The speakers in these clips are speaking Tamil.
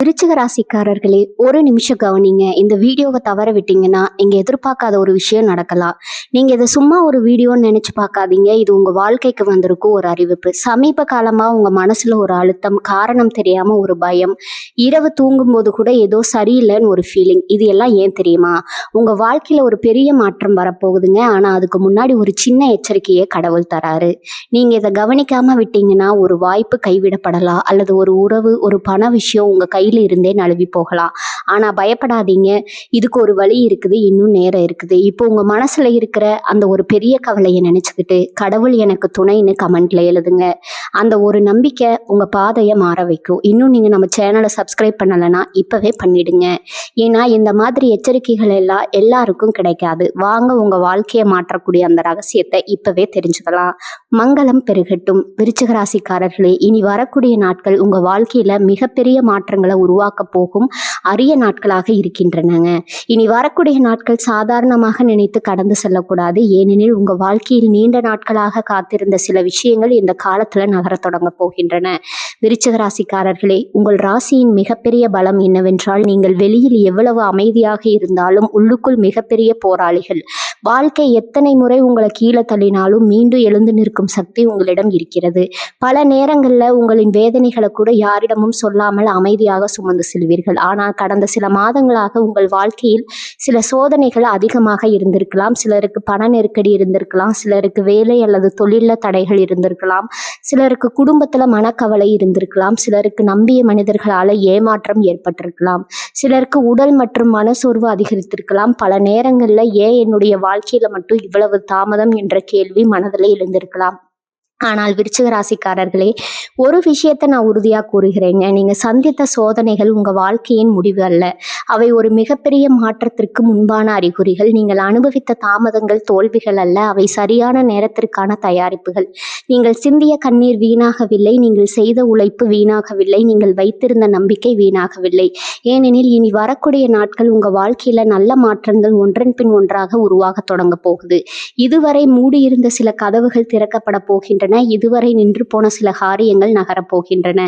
விருச்சிக ராசிக்காரர்களே, ஒரு நிமிஷம் கவனிங்க. இந்த வீடியோவை தவற விட்டீங்கன்னா நீங்க எதிர்பார்க்காத ஒரு விஷயம் நடக்கலாம். நீங்க இதை சும்மா ஒரு வீடியோன்னு நினைச்சு பார்க்காதீங்க. இது உங்க வாழ்க்கைக்கு வந்திருக்கும் ஒரு அறிவிப்பு. சமீப காலமா உங்க மனசுல ஒரு அழுத்தம், காரணம் தெரியாம ஒரு பயம், இரவு தூங்கும்போது கூட ஏதோ சரியில்லைன்னு ஒரு ஃபீலிங். இது எல்லாம் ஏன் தெரியுமா? உங்க வாழ்க்கையில ஒரு பெரிய மாற்றம் வரப்போகுதுங்க. ஆனா அதுக்கு முன்னாடி ஒரு சின்ன எச்சரிக்கையை கடவுள் தராரு. நீங்க இதை கவனிக்காம விட்டீங்கன்னா ஒரு வாய்ப்பு கைவிடப்படலாம், அல்லது ஒரு உறவு, ஒரு பண விஷயம் உங்க கையில இருந்தே நழுவி போகலாம். ஆனா பயப்படாதீங்க, இதுக்கு ஒரு வழி இருக்குது, இன்னும் நேரம் இருக்குது. இப்போ உங்க மனசுல இருக்கிற அந்த ஒரு பெரிய கவலையை நினைச்சுக்கிட்டு கடவுள் எனக்கு துணைன்னு கமெண்ட்ல எழுதுங்க. அந்த ஒரு நம்பிக்கை உங்க பாதையை மாற வைக்கும். இன்னும் நீங்க நம்ம சேனலை சப்ஸ்கிரைப் பண்ணலைன்னா இப்பவே பண்ணிடுங்க. ஏன்னா இந்த மாதிரி எச்சரிக்கைகள் எல்லாம் எல்லாருக்கும் கிடைக்காது. வாங்க உங்க வாழ்க்கையை மாற்றக்கூடிய அந்த ரகசியத்தை இப்பவே தெரிஞ்சுக்கலாம். மங்களம் பெருகட்டும். விருச்சிக ராசிக்காரர்களே, இனி வரக்கூடிய நாட்கள் உங்க வாழ்க்கையில மிகப்பெரிய மாற்றங்களை உருவாக்க போகும் அரிய நாட்களாக இருக்கின்றனங்க. இனி வரக்கூடிய நாட்கள் சாதாரணமாக நினைத்து கடந்து செல்லக்கூடாது. ஏனெனில் உங்க வாழ்க்கையில் நீண்ட நாட்களாக காத்திருந்த சில விஷயங்கள் இந்த காலத்துல நகர தொடங்க போகின்றன. விருச்சிக ராசிக்காரர்களே, உங்கள் ராசியின் மிகப்பெரிய பலம் என்னவென்றால், நீங்கள் வெளியில் எவ்வளவு அமைதியாக இருந்தாலும் உள்ளுக்குள் மிகப்பெரிய போராளிகள். வாழ்க்கை எத்தனை முறை உங்களை கீழே தள்ளினாலும் மீண்டும் எழுந்து நிற்கும் சக்தி உங்களிடம் இருக்கிறது. பல நேரங்கள்ல உங்களின் வேதனைகளை கூட யாரிடமும் சொல்லாமல் அமைதியாக சுமந்து செல்வீர்கள். ஆனால் கடந்த சில மாதங்களாக உங்கள் வாழ்க்கையில் சில சோதனைகள் அதிகமாக இருந்திருக்கலாம். சிலருக்கு பண நெருக்கடி இருந்திருக்கலாம், சிலருக்கு வேலை அல்லது தொழில தடைகள் இருந்திருக்கலாம், சிலருக்கு குடும்பத்துல மனக்கவலை இருந்திருக்கலாம், சிலருக்கு நம்பிய மனிதர்களால ஏமாற்றம் ஏற்பட்டிருக்கலாம், சிலருக்கு உடல் மற்றும் மனசோர்வு அதிகரித்திருக்கலாம். பல நேரங்கள்ல ஏன் என்னுடைய வாழ்க்கையில மட்டும் இவ்வளவு தாமதம் என்ற கேள்வி மனதில் எழுந்திருக்கலாம். ஆனால் விருச்சிக ராசிக்காரர்களே, ஒரு விஷயத்தை நான் உறுதியா கூறுகிறேங்க. நீங்க சந்தித்த சோதனைகள் உங்க வாழ்க்கையின் முடிவு அல்ல. அவை ஒரு மிகப்பெரிய மாற்றத்திற்கு முன்பான அறிகுறிகள். நீங்கள் அனுபவித்த தாமதங்கள் தோல்விகள் அல்ல, அவை சரியான நேரத்திற்கான தயாரிப்புகள். நீங்கள் சிந்திய கண்ணீர் வீணாகவில்லை, நீங்கள் செய்த உழைப்பு வீணாகவில்லை, நீங்கள் வைத்திருந்த நம்பிக்கை வீணாகவில்லை. ஏனெனில் இனி வரக்கூடிய நாட்கள் உங்க வாழ்க்கையில நல்ல மாற்றங்கள் ஒன்றன் பின் ஒன்றாக உருவாக தொடங்க போகுது. இதுவரை மூடியிருந்த சில கதவுகள் திறக்கப்பட போகின்றன. இதுவரை நின்று போன சில காரியங்கள் நகரப்போகின்றன.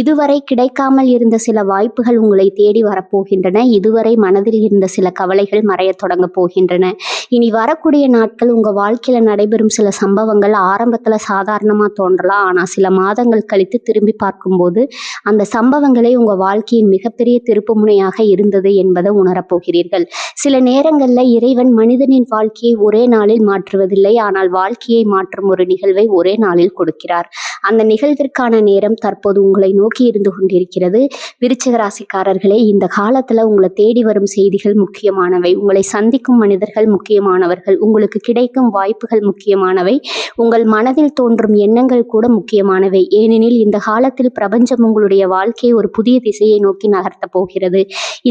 இதுவரை கிடைக்காமல் இருந்த சில வாய்ப்புகள் உங்களை தேடி வரப்போகின்றன. இதுவரை மனதில் இருந்த சில கவலைகள் மறைய தொடங்க போகின்றன. இனி வரக்கூடிய நாட்கள் உங்க வாழ்க்கையில நடைபெறும் சில சம்பவங்கள் ஆரம்பத்துல சாதாரணமா தோன்றலாம். ஆனா சில மாதங்கள் கழித்து திரும்பி பார்க்கும்போது அந்த சம்பவங்களே உங்க வாழ்க்கையின் மிகப்பெரிய திருப்பு முனையாக இருந்தது என்பதை உணரப்போகிறீர்கள். சில நேரங்கள்ல இறைவன் மனிதனின் வாழ்க்கையை ஒரே நாளில் மாற்றுவதில்லை, ஆனால் வாழ்க்கையை மாற்றும் ஒரு நிகழ்வை ஒரே நாளில் கொடுக்கிறார். அந்த நிகழ்விற்கான நேரம் தற்போது உங்களை நோக்கி இருந்து கொண்டிருக்கிறது. விருச்சிக ராசிக்காரர்களே, இந்த காலத்துல உங்களை தேடி வரும் செய்திகள் முக்கியமானவை. உங்களை சந்திக்கும் மனிதர்கள் முக்கியமானவர்கள். உங்களுக்கு கிடைக்கும் வாய்ப்புகள் முக்கியமானவை. உங்கள் மனதில் தோன்றும் எண்ணங்கள் கூட முக்கியமானவை. ஏனெனில் இந்த காலத்தில் பிரபஞ்சம் உங்களுடைய வாழ்க்கையை ஒரு புதிய திசையை நோக்கி நகர்த்த போகிறது.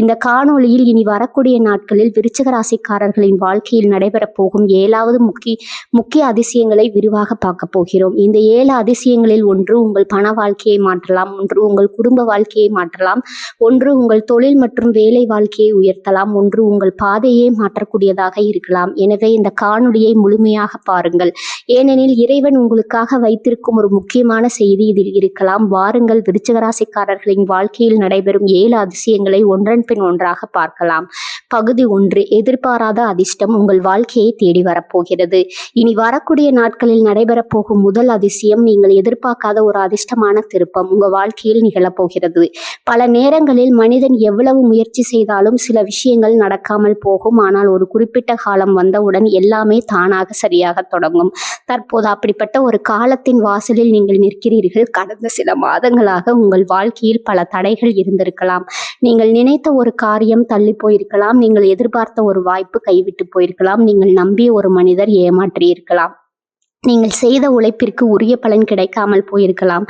இந்த காணொளியில் இனி வரக்கூடிய நாட்களில் விருச்சிக ராசிக்காரர்களின் வாழ்க்கையில் நடைபெறப் போகும் 7வது முக்கிய அதிசயங்களை விரிவாக பார்க்க போகிறோம். இந்த 7 அதிசயங்களில் ஒன்று உங்கள் பண வாழ்க்கையை மாற்றலாம், ஒன்று உங்கள் குடும்ப வாழ்க்கையை மாற்றலாம், ஒன்று உங்கள் தொழில் மற்றும் வேலை வாழ்க்கையை உயர்த்தலாம், ஒன்று உங்கள் பாதையை மாற்றக்கூடியதாக இருக்கலாம். எனவே இந்த காணொளியை முழுமையாக பாருங்கள். ஏனெனில் இறைவன் உங்களுக்காக வைத்திருக்கும் ஒரு முக்கியமான செய்தி இதில் இருக்கலாம். வாருங்கள், விருச்சிக ராசிக்காரர்களின் வாழ்க்கையில் நடைபெறும் 7 அதிசயங்களை ஒன்றன் பின் ஒன்றாக பார்க்கலாம். பகுதி 1, எதிர்பாராத அதிர்ஷ்டம் உங்கள் வாழ்க்கையை தேடி வரப்போகிறது. இனி வரக்கூடிய நாட்களில் நடைபெறப் போகும் முதல் அதிசயம், நீங்கள் எதிர்பார்க்காத ஒரு அதிர்ஷ்டமான திருப்பம் உங்க வாழ்க்கையில் நிகழப்போகிறது. பல நேரங்களில் மனிதன் எவ்வளவு முயற்சி செய்தாலும் சில விஷயங்கள் நடக்காமல் போகும். ஆனால் ஒரு குறிப்பிட்ட காலம் வந்தவுடன் எல்லாமே தானாக சரியாக தொடங்கும். தற்போது அப்படிப்பட்ட ஒரு காலத்தின் வாசலில் நீங்கள் நிற்கிறீர்கள். கடந்த சில மாதங்களாக உங்கள் வாழ்க்கையில் பல தடைகள் இருந்திருக்கலாம். நீங்கள் நினைத்த ஒரு காரியம் தள்ளி போயிருக்கலாம். நீங்கள் எதிர்பார்த்த ஒரு வாய்ப்பு கைவிட்டு போயிருக்கலாம். நீங்கள் நம்பிய ஒரு மனிதர் ஏமாற்றியிருக்கலாம். நீங்கள் செய்த உழைப்பிற்கு உரிய பலன் கிடைக்காமல் போயிருக்கலாம்.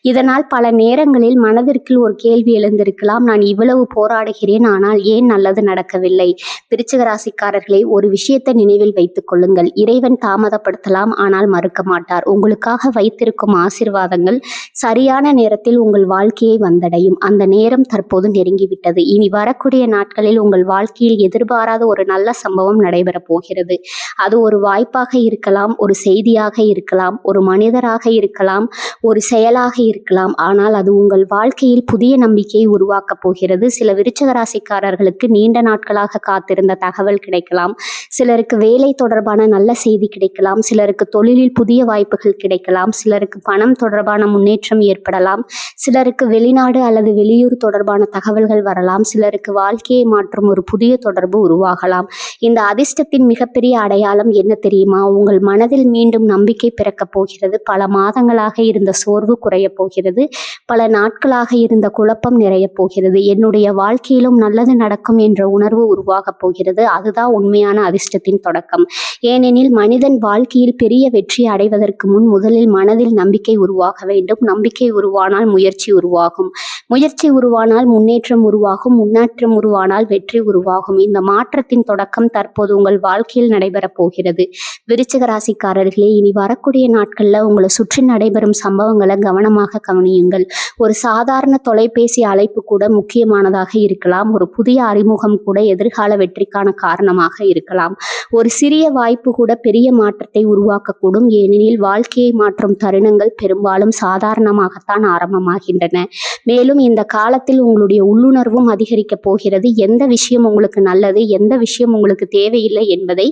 இதனால் பல நேரங்களில் மனதிற்குள் ஒரு கேள்வி எழுந்திருக்கலாம், நான் இவ்வளவு போராடுகிறேன், ஆனால் ஏன் நல்லது நடக்கவில்லை? விருச்சிக ராசிக்காரர்களே, ஒரு விஷயத்தை நினைவில் வைத்துக் கொள்ளுங்கள். இறைவன் தாமதப்படுத்தலாம், ஆனால் மறுக்க மாட்டார். உங்களுக்காக வைத்திருக்கும் ஆசீர்வாதங்கள் சரியான நேரத்தில் உங்கள் வாழ்க்கையை வந்தடையும். அந்த நேரம் தற்போது நெருங்கிவிட்டது. இனி வரக்கூடிய நாட்களில் உங்கள் வாழ்க்கையில் எதிர்பாராத ஒரு நல்ல சம்பவம் நடைபெறப் போகிறது. அது ஒரு வாய்ப்பாக இருக்கலாம், ஒரு செய்தியாக இருக்கலாம், ஒரு மனிதராக இருக்கலாம், ஒரு செயலாக இருக்கலாம், ஆனால் அது உங்கள் வாழ்க்கையில் புதிய நம்பிக்கையை உருவாக்கப் போகிறது. சில விருச்சிக ராசிக்காரர்களுக்கு நீண்ட நாட்களாக காத்திருந்த தகவல் கிடைக்கலாம். சிலருக்கு வேலை தொடர்பான நல்ல செய்தி கிடைக்கலாம். சிலருக்கு தொழிலில் புதிய வாய்ப்புகள் கிடைக்கலாம். சிலருக்கு பணம் தொடர்பான முன்னேற்றம் ஏற்படலாம். சிலருக்கு வெளிநாடு அல்லது வெளியூர் தொடர்பான தகவல்கள் வரலாம். சிலருக்கு வாழ்க்கையை மாற்றும் ஒரு புதிய தொடர்பு உருவாகலாம். இந்த அதிர்ஷ்டத்தின் மிகப்பெரிய அடையாளம் என்ன தெரியுமா? உங்கள் மனதில் மீண்டும் நம்பிக்கை பிறக்கப் போகிறது. பல மாதங்களாக இருந்த சோர்வு குறையப் போகிறது. பல நாட்களாக இருந்த குழப்பம் நிறையப் போகிறது. என்னுடைய வாழ்க்கையிலும் நல்லது நடக்கும் என்ற உணர்வு உருவாகப் போகிறது. அதுதான் உண்மையான அதிர்ஷ்டத்தின் தொடக்கம். ஏனெனில் மனிதன் வாழ்க்கையில் பெரிய வெற்றி அடைவதற்கு முன் முதலில் மனதில் நம்பிக்கை உருவாக வேண்டும். நம்பிக்கை உருவானால் முயற்சி உருவாகும். முயற்சி உருவானால் முன்னேற்றம் உருவாகும். முன்னேற்றம் உருவானால் வெற்றி உருவாகும். இந்த மாற்றத்தின் தொடக்கம் தற்போது உங்கள் வாழ்க்கையில் நடைபெறப் போகிறது. விருச்சிக ராசிக்காரர்களே, இனி வரக்கூடிய நாட்கள்ல உங்களை சுற்றி நடைபெறும் சம்பவங்களை கவனமாக கவனியுங்கள். ஒரு சாதாரண தொலைபேசி அழைப்பு கூட முக்கியமானதாக இருக்கலாம். ஒரு புதிய அறிமுகம் கூட எதிர்கால வெற்றிக்கான காரணமாக இருக்கலாம். ஒரு சிறிய வாய்ப்பு கூட பெரிய மாற்றத்தை உருவாக்கக்கூடும். ஏனெனில் வாழ்க்கையை மாற்றும் தருணங்கள் பெரும்பாலும் சாதாரணமாகத்தான் ஆரம்பமாகின்றன. மேலும் இந்த காலத்தில் உங்களுடைய உள்ளுணர்வும் அதிகரிக்கப் போகிறது. எந்த விஷயம் உங்களுக்கு நல்லது, எந்த விஷயம் உங்களுக்கு தேவையில்லை என்பதை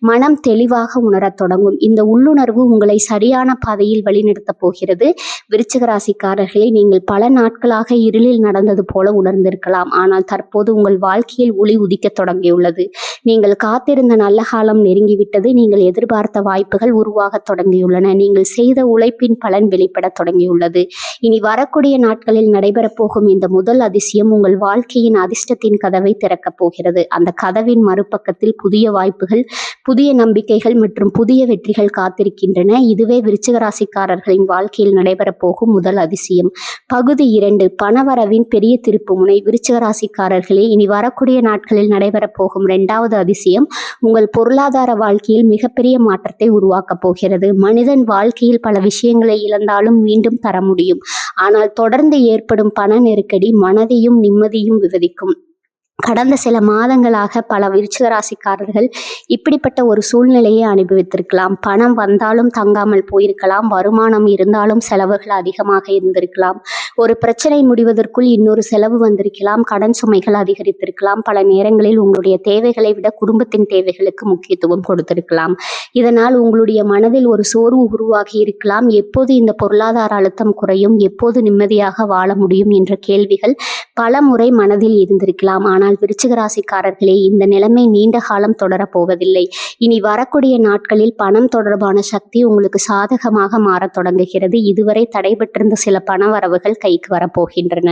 மனம் தெளிவாக உணரத் தொடங்கும். இந்த உள்ளுணர்வு உங்களை சரியான பாதையில் வழிநடத்தப் போகிறது. விருச்சிக ராசிக்காரர்களை, நீங்கள் பல நாட்களாக இருளில் நடந்தது போல உணர்ந்திருக்கலாம். ஆனால் தற்போது உங்கள் வாழ்க்கையில் ஒளி உதிக்கத் தொடங்கியுள்ளது. நீங்கள் காத்திருந்த நல்ல காலம் நெருங்கிவிட்டது. நீங்கள் எதிர்பார்த்த வாய்ப்புகள் உருவாகத் தொடங்கியுள்ளன. நீங்கள் செய்த உழைப்பின் பலன் வெளிப்படத் தொடங்கியுள்ளது. இனி வரக்கூடிய நாட்களில் நடைபெறப் போகும் இந்த முதல் அதிசயம் உங்கள் வாழ்க்கையின் அதிர்ஷ்டத்தின் கதவை திறக்கப் போகிறது. அந்த கதவின் மறுபக்கத்தில் புதிய வாய்ப்புகள், புதிய நம்பிக்கைகள் மற்றும் புதிய வெற்றிகள் காத்திருக்கின்றன. இதுவே விருச்சிக ராசிக்காரர்களின் வாழ்க்கையில் நடைபெறப் போகும் முதல் அதிசயம். பகுதி 2, பணவரவின் பெரிய திருப்புமுனை. விருச்சிக ராசிக்காரர்களே, இனி வரக்கூடிய நாட்களில் நடைபெறப் போகும் 2வது அதிசயம் உங்கள் பொருளாதார வாழ்க்கையில் மிகப்பெரிய மாற்றத்தை உருவாக்கப் போகிறது. மனிதன் வாழ்க்கையில் பல விஷயங்களை இழந்தாலும் மீண்டும் தர முடியும். ஆனால் தொடர்ந்து ஏற்படும் பண நெருக்கடி மனதையும் நிம்மதியும் விவரிக்கும். கடந்த சில மாதங்களாக பல விருச்சிக ராசிக்காரர்கள் இப்படிப்பட்ட ஒரு சூழ்நிலையை அனுபவித்திருக்கலாம். பணம் வந்தாலும் தங்காமல் போயிருக்கலாம். வருமானம் இருந்தாலும் செலவுகள் அதிகமாக இருந்திருக்கலாம். ஒரு பிரச்சனை முடிவதற்குள் இன்னொரு செலவு வந்திருக்கலாம். கடன் சுமைகள் அதிகரித்திருக்கலாம். பல நேரங்களில் உங்களுடைய தேவைகளை விட குடும்பத்தின் தேவைகளுக்கு முக்கியத்துவம் கொடுத்திருக்கலாம். இதனால் உங்களுடைய மனதில் ஒரு சோர்வு உருவாகி இருக்கலாம். எப்போது இந்த பொருளாதார அழுத்தம் குறையும், எப்போது நிம்மதியாக வாழ முடியும் என்ற கேள்விகள் பல முறை மனதில் இருந்திருக்கலாம். ஆனால் விருச்சிக ராசிக்காரர்களே, இந்த நிலைமை நீண்ட காலம் தொடரப்போவதில்லை. இனி வரக்கூடிய நாட்களில் பணம் தொடர்பான சக்தி உங்களுக்கு சாதகமாக மாறத் தொடங்குகிறது. இதுவரை தடைபெற்றிருந்த சில பண வரவுகள் கைக்கு வரப்போகின்றன.